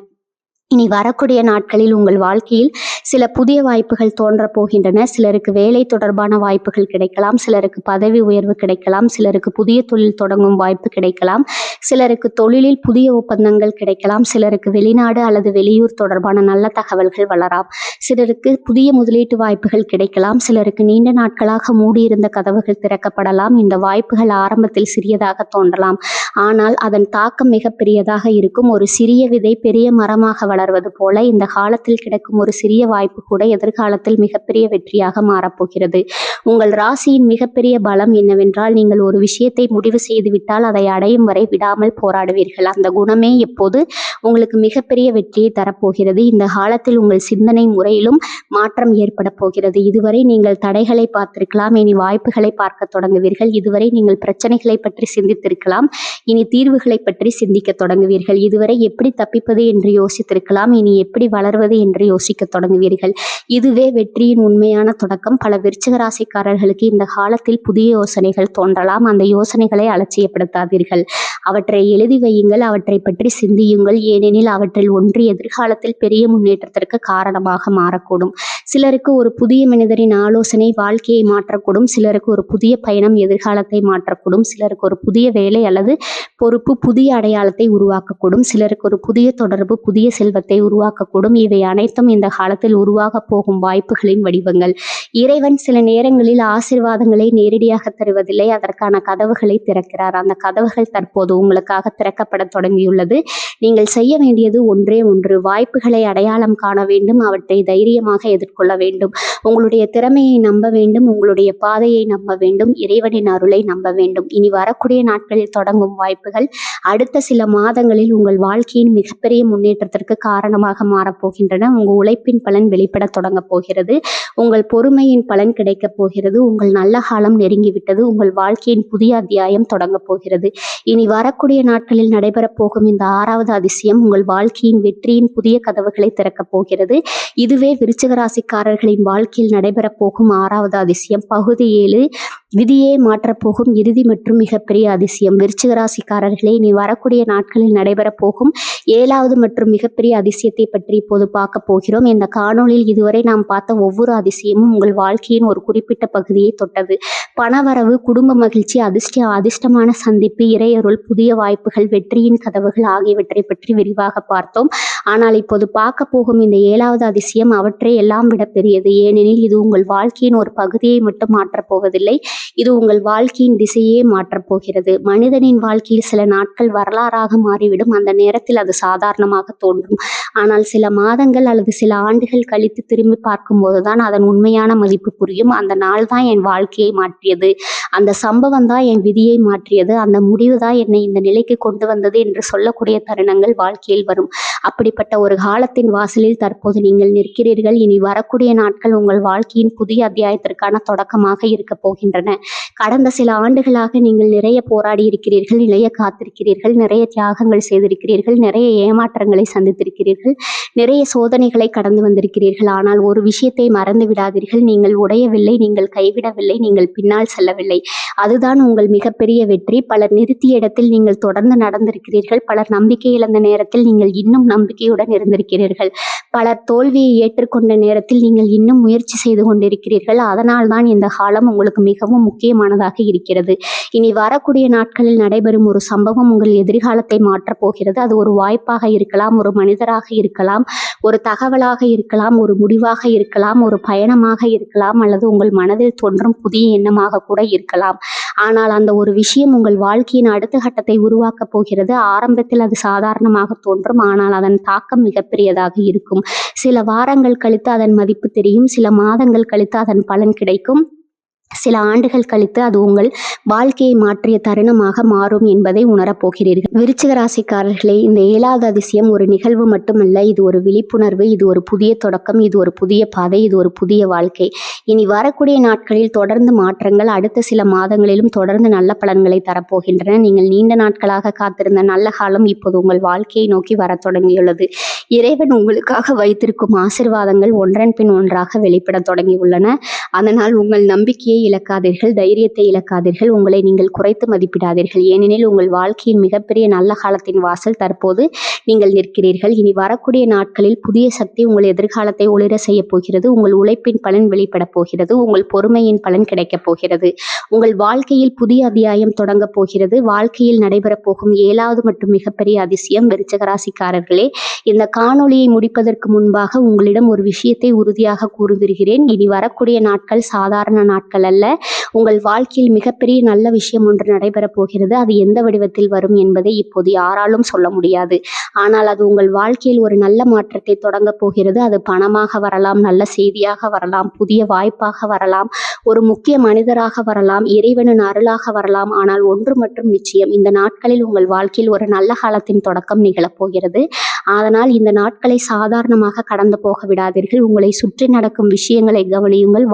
இனி வரக்கூடிய நாட்களில் உங்கள் வாழ்க்கையில் சில புதிய வாய்ப்புகள் தோன்றப் போகின்றன. சிலருக்கு வேலை தொடர்பான வாய்ப்புகள் கிடைக்கலாம், சிலருக்கு பதவி உயர்வு கிடைக்கலாம், சிலருக்கு புதிய தொழில் தொடங்கும் வாய்ப்பு கிடைக்கலாம், சிலருக்கு தொழிலில் புதிய ஒப்பந்தங்கள் கிடைக்கலாம், சிலருக்கு வெளிநாடு அல்லது வெளியூர் தொடர்பான நல்ல தகவல்கள் வளரலாம், சிலருக்கு புதிய முதலீட்டு வாய்ப்புகள் கிடைக்கலாம், சிலருக்கு நீண்ட நாட்களாக மூடியிருந்த கதவுகள் திறக்கப்படலாம். இந்த வாய்ப்புகள் ஆரம்பத்தில் சிறியதாக தோன்றலாம், ஆனால் அதன் தாக்கம் மிகப்பெரியதாக இருக்கும். ஒரு சிறிய விதை பெரிய மரமாக வளர்வது போல இந்த காலத்தில் கிடைக்கும் ஒரு சிறிய வாய்ப்பு கூட எதிர்காலத்தில் மிகப்பெரிய வெற்றியாக மாறப்போகிறது. உங்கள் ராசியின் மிகப்பெரிய பலம் என்னவென்றால், நீங்கள் ஒரு விஷயத்தை முடிவு செய்துவிட்டால் அதை அடையும் வரை விடாமல் போராடுவீர்கள். அந்த குணமே எப்போது உங்களுக்கு மிகப்பெரிய வெற்றியை தரப்போகிறது. இந்த காலத்தில் உங்கள் சிந்தனை முறையிலும் மாற்றம் ஏற்பட போகிறது. இதுவரை நீங்கள் தடைகளை பார்த்திருக்கலாம், இனி வாய்ப்புகளை பார்க்க தொடங்குவீர்கள். இதுவரை நீங்கள் பிரச்சனைகளை பற்றி சிந்தித்திருக்கலாம், இனி தீர்வுகளை பற்றி சிந்திக்க தொடங்குவீர்கள். இதுவரை எப்படி தப்பிப்பது என்று யோசித்திருக்கலாம், இனி எப்படி வளர்வது என்று யோசிக்க தொடங்குவீர்கள். இதுவே வெற்றியின் உண்மையான தொடக்கம். பல விருச்சிக ராசிக்காரர்களுக்கு இந்த காலத்தில் புதிய யோசனைகள் தோன்றலாம். அந்த யோசனைகளை அலட்சியப்படுத்தாதீர்கள், அவற்றை எழுதி வையுங்கள், அவற்றை பற்றி சிந்தியுங்கள். ஏனெனில் அவற்றில் ஒன்று எதிர்காலத்தில் பெரிய முன்னேற்றத்திற்கு காரணமாக மாறக்கூடும். சிலருக்கு ஒரு புதிய மனிதரின் ஆலோசனை வாழ்க்கையை மாற்றக்கூடும். சிலருக்கு ஒரு புதிய பயணம் எதிர்காலத்தை மாற்றக்கூடும். சிலருக்கு ஒரு புதிய வேலை அல்லது பொறுப்பு புதிய அடையாளத்தை உருவாக்கக்கூடும். சிலருக்கு ஒரு புதிய தொடர்பு புதிய செல்வத்தை உருவாக்கக்கூடும். இவை அனைத்தும் இந்த காலத்தில் உருவாக போகும் வாய்ப்புகளின் வடிவங்கள். இறைவன் சில நேரங்களில் ஆசீர்வாதங்களை நேரடியாக தருவதில்லை, அதற்கான கதவுகளை திறக்கிறார். அந்த கதவுகள் தற்போது உங்களுக்காக திறக்கப்பட தொடங்கியுள்ளது. நீங்கள் செய்ய வேண்டியது ஒன்றே ஒன்று, வாய்ப்புகளை அடையாளம் காண வேண்டும், அவற்றை தைரியமாக எதிர்கொள்ள வேண்டும். உங்களுடைய திறமையை நம்ப வேண்டும், உங்களுடைய பாதையை நம்ப வேண்டும், இறைவனின் அருளை நம்ப வேண்டும். இனி வரக்கூடிய நாட்களில் தொடங்கும் வாய்ப்புகள் அடுத்த சில மாதங்களில் உங்கள் வாழ்க்கையின் மிகப்பெரிய முன்னேற்றத்திற்கு காரணமாக மாறப்போகின்றன. உங்கள் உழைப்பின் பலன் வெளிப்பட தொடங்க போகிறது. உங்கள் பொறுமையின் பலன் கிடைக்கப் போகிறது. உங்கள் நல்ல காலம் நெருங்கிவிட்டது. உங்கள் வாழ்க்கையின் புதிய அத்தியாயம் தொடங்க போகிறது. இனி வரக்கூடிய நாட்களில் நடைபெறப் போகும் இந்த 6வது அதிசயம் உங்கள் வாழ்க்கையின் வெற்றியின் புதிய கதவுகளை திறக்கப் போகிறது. இதுவே விருச்சிக ராசிக்காரர்களின் வாழ்க்கையில் நடைபெறப் போகும் 6வது அதிசயம். பகுதி 7 விதியே மாற்றப்போகும் இறுதி மற்றும் மிகப்பெரிய அதிசயம். விருச்சிக ராசிக்காரர்களே, இனி வரக்கூடிய நாட்களில் நடைபெறப் போகும் 7வது மற்றும் மிகப்பெரிய அதிசயத்தை பற்றி இப்போது பார்க்க போகிறோம். இந்த காணொளியில் இதுவரை நாம் பார்த்த ஒவ்வொரு அதிசயமும் உங்கள் வாழ்க்கையின் ஒரு குறிப்பிட்ட பகுதியை தொட்டது. பணவரவு, குடும்ப மகிழ்ச்சி, அதிர்ஷ்டமான சந்திப்பு, இறையருள், புதிய வாய்ப்புகள், வெற்றியின் கதவுகள் ஆகியவற்றை பற்றி விரிவாக பார்த்தோம். ஆனால் இப்போது பார்க்க போகும் இந்த 7வது அதிசயம் அவற்றை எல்லாம் விட பெரியது. ஏனெனில் இது உங்கள் வாழ்க்கையின் ஒரு பகுதியை மட்டும் மாற்றப் போவதில்லை, இது உங்கள் வாழ்க்கையின் திசையே மாற்றப் போகிறது. மனிதனின் வாழ்க்கையில் சில நாட்கள் வரலாறாக மாறிவிடும். அந்த நேரத்தில் அது சாதாரணமாக தோன்றும். ஆனால் சில மாதங்கள் அல்லது சில ஆண்டுகள் கழித்து திரும்பி பார்க்கும்போதுதான் அதன் உண்மையான மதிப்பு புரியும். அந்த நாள் தான் என் வாழ்க்கையை மாற்றியது, அந்த சம்பவம் தான் என் விதியை மாற்றியது, அந்த முடிவு தான் என்னை இந்த நிலைக்கு கொண்டு வந்தது என்று சொல்லக்கூடிய தருணங்கள் வாழ்க்கையில் வரும். அப்படிப்பட்ட ஒரு காலத்தின் வாசலில் தற்போது நீங்கள் நிற்கிறீர்கள். இனி வரக்கூடிய நாட்கள் உங்கள் வாழ்க்கையின் புதிய அத்தியாயத்திற்கான தொடக்கமாக இருக்க போகின்றன. கடந்த சில ஆண்டுகளாக நீங்கள் நிறைய போராடி இருக்கிறீர்கள், நிறைய காத்திருக்கிறீர்கள், நிறைய தியாகங்கள் செய்திருக்கிறீர்கள், நிறைய ஏமாற்றங்களை சந்தித்திருக்கிறீர்கள், நிறைய சோதனைகளை கடந்து வந்திருக்கிறீர்கள். ஆனால் ஒரு விஷயத்தை மறந்து விடாதீர்கள். நீங்கள் உடையவில்லை, நீங்கள் கைவிடவில்லை, நீங்கள் பின்னால் செல்லவில்லை. அதுதான் உங்கள் மிகப்பெரிய வெற்றி. பலர் நிறுத்திய இடத்தில் நீங்கள் தொடர்ந்து நடந்திருக்கிறீர்கள். பலர் நம்பிக்கை இழந்த நேரத்தில் நீங்கள் இன்னும் நம்பிக்கையுடன் இருந்திருக்கிறீர்கள். பலர் தோல்வியை ஏற்றுக்கொண்ட நேரத்தில் நீங்கள் இன்னும் முயற்சி செய்து கொண்டிருக்கிறீர்கள். அதனால் தான் இந்த காலம் உங்களுக்கு மிகவும் முக்கியமானதாக இருக்கிறது. இனி வரக்கூடிய நாட்களில் நடைபெறும் ஒரு சம்பவம் உங்கள் எதிர்காலத்தை மாற்றப் போகிறது. அது ஒரு வாய்ப்பாக இருக்கலாம், ஒரு மனிதராக இருக்கலாம், ஒரு தகவலாக இருக்கலாம், ஒரு முடிவாக இருக்கலாம், ஒரு பயணமாக இருக்கலாம், அல்லது உங்கள் மனதில் தோன்றும் புதிய எண்ணமாக கூட இருக்கலாம். ஆனால் அந்த ஒரு விஷயம் உங்கள் வாழ்க்கையின் அடுத்த கட்டத்தை உருவாக்கப் போகிறது. ஆரம்பத்தில் அது சாதாரணமாக தோன்றும், ஆனால் அதன் தாக்கம் மிகப்பெரியதாக இருக்கும். சில வாரங்கள் கழித்து அதன் மதிப்பு தெரியும், சில மாதங்கள் கழித்து அதன் பலன் கிடைக்கும், சில ஆண்டுகள் கழித்து அது உங்கள் வாழ்க்கையை மாற்றிய தருணமாக மாறும் என்பதை உணரப்போகிறீர்கள். விருச்சிக ராசிக்காரர்களே, இந்த 7வது அதிசயம் ஒரு நிகழ்வு மட்டுமல்ல, இது ஒரு விழிப்புணர்வு, இது ஒரு புதிய தொடக்கம், இது ஒரு புதிய பாதை, இது ஒரு புதிய வாழ்க்கை. இனி வரக்கூடிய நாட்களில் தொடர்ந்து மாற்றங்கள் அடுத்த சில மாதங்களிலும் தொடர்ந்து நல்ல பலன்களை தரப்போகின்றன. நீங்கள் நீண்ட நாட்களாக காத்திருந்த நல்ல காலம் இப்போது உங்கள் வாழ்க்கையை நோக்கி வர தொடங்கியுள்ளது. இறைவன் உங்களுக்காக வைத்திருக்கும் ஆசீர்வாதங்கள் ஒன்றன் பின் ஒன்றாக வெளிப்பட தொடங்கியுள்ளன. அதனால் உங்கள் நம்பிக்கையை இழக்காதீர்கள், தைரியத்தை இழக்காதீர்கள், உங்களை நீங்கள் குறைத்து மதிப்பிடாதீர்கள். ஏனெனில் உங்கள் வாழ்க்கையின் மிகப்பெரிய நல்ல காலத்தின் வாசல் தற்போது நீங்கள் நிற்கிறீர்கள். இனி வரக்கூடிய நாட்களில் புதிய சக்தி உங்கள் எதிர்காலத்தை ஒளிர செய்ய போகிறது. உங்கள் உழைப்பின் பலன் வெளிப்பட போகிறது. உங்கள் பொறுமையின் பலன் கிடைக்கப் போகிறது. உங்கள் வாழ்க்கையில் புதிய அத்தியாயம் தொடங்க போகிறது. வாழ்க்கையில் நடைபெறப் போகும் 7வது மற்றும் மிகப்பெரிய அதிசயம். விருச்சிக ராசிக்காரர்களே, இந்த காணொளியை முடிப்பதற்கு முன்பாக உங்களிடம் ஒரு விஷயத்தை உறுதியாக கூறுகிறேன். இனி வரக்கூடிய நாட்கள் சாதாரண நாட்கள் அல்ல. உங்கள் வாழ்க்கையில் மிகப்பெரிய நல்ல விஷயம் ஒன்று நடைபெறப் போகிறது. அது எந்த வடிவத்தில் வரும் என்பதை இப்போது யாராலும் சொல்ல முடியாது. ஆனால் அது உங்கள் வாழ்க்கையில் ஒரு நல்ல மாற்றத்தை தொடங்க போகிறது. அது பணமாக வரலாம், நல்ல செய்தியாக வரலாம், புதிய வாய்ப்பாக வரலாம், ஒரு முக்கிய மனிதராக வரலாம், இறைவனின் அருளாக வரலாம். ஆனால் ஒன்று மட்டும் நிச்சயம், இந்த நாட்களில் உங்கள் வாழ்க்கையில் ஒரு நல்ல காலத்தின் தொடக்கம் நிகழப்போகிறது. அதனால் இந்த நாட்களை சாதாரணமாக கடந்து போக விடாதீர்கள். உங்களை சுற்றி நடக்கும் விஷயங்களை கவனியுங்கள்,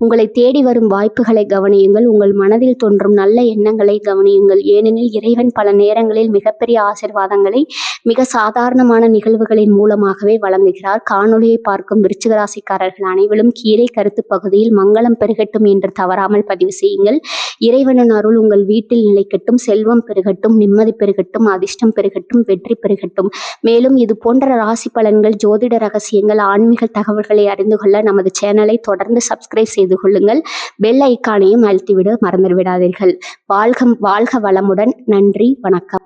உங்களை தேடி வரும் வாய்ப்புகளை கவனியுங்கள், உங்கள் மனதில் தோன்றும் நல்ல எண்ணங்களை கவனியுங்கள். ஏனெனில் இறைவன் பல நேரங்களில் மிகப்பெரிய ஆசீர்வாதங்களை மிக சாதாரணமான நிகழ்வுகளின் மூலமாகவே வழங்குகிறார். காணொளியை பார்க்கும் விருச்சிக ராசிக்காரர்கள் அனைவரும் கீழே கருத்து பகுதியில் மங்களம் பெருகட்டும் என்று தவறாமல் பதிவு செய்யுங்கள். இறைவனின் அருள் உங்கள் வீட்டில் நிலைக்கட்டும், செல்வம் பெருகட்டும், நிம்மதி பெருகட்டும், அதிர்ஷ்டம் பெருகட்டும், வெற்றி பெருகட்டும். மேலும் இது போன்ற ராசி பலன்கள், ஜோதிட ரகசியங்கள், ஆன்மீக தகவல்களை அறிந்து கொள்ள நமது சேனலை தொடர்ந்து சப்ஸ்கிரைப் செய்து கொள்ளுங்கள். பெல் ஐக்கானையும் அழுத்திவிட மறந்துவிடாதீர்கள். வாழ்க வளமுடன். நன்றி, வணக்கம்.